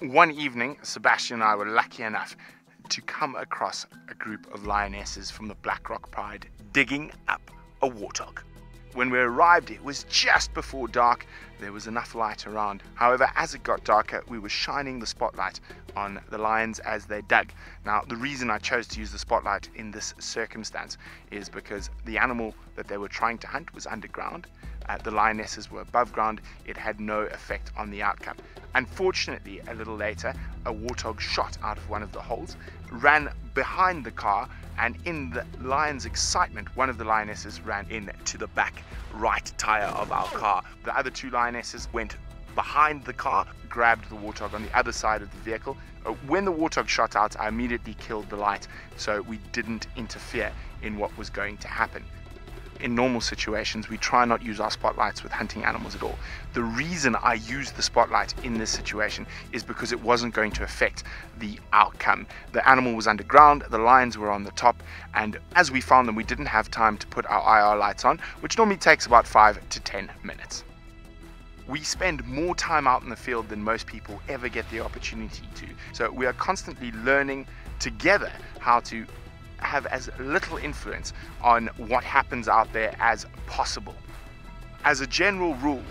One evening, Sebastian and I were lucky enough to come across a group of lionesses from the Black Rock Pride digging up a warthog. When we arrived, it was just before dark. There was enough light around. However, as it got darker, we were shining the spotlight on the lions as they dug. Now, the reason I chose to use the spotlight in this circumstance is because the animal that they were trying to hunt was underground. The lionesses were above ground. It had no effect on the outcome. Unfortunately, a little later, a warthog shot out of one of the holes, ran behind the car, and in the lion's excitement, one of the lionesses ran into the back right tire of our car. The other two lionesses went behind the car, grabbed the warthog on the other side of the vehicle. When the warthog shot out, I immediately killed the light, so we didn't interfere in what was going to happen. In normal situations, we try not use our spotlights with hunting animals at all. The reason I used the spotlight in this situation is because it wasn't going to affect the outcome. The animal was underground, the lions were on the top, and as we found them, we didn't have time to put our IR lights on, which normally takes about 5 to 10 minutes. We spend more time out in the field than most people ever get the opportunity to. So we are constantly learning together how to have as little influence on what happens out there as possible. As a general rule,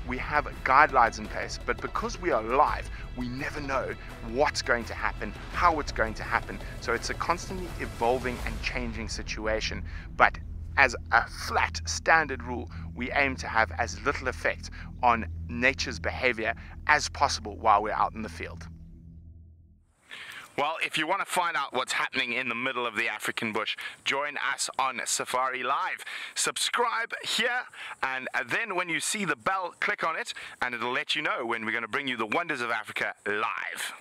we have guidelines in place, but because we are live, we never know what's going to happen, how it's going to happen. So it's a constantly evolving and changing situation. But as a flat standard rule, we aim to have as little effect on nature's behavior as possible while we're out in the field. Well, if you want to find out what's happening in the middle of the African bush, join us on Safari Live. Subscribe here, and then when you see the bell, click on it, and it'll let you know when we're going to bring you the wonders of Africa live.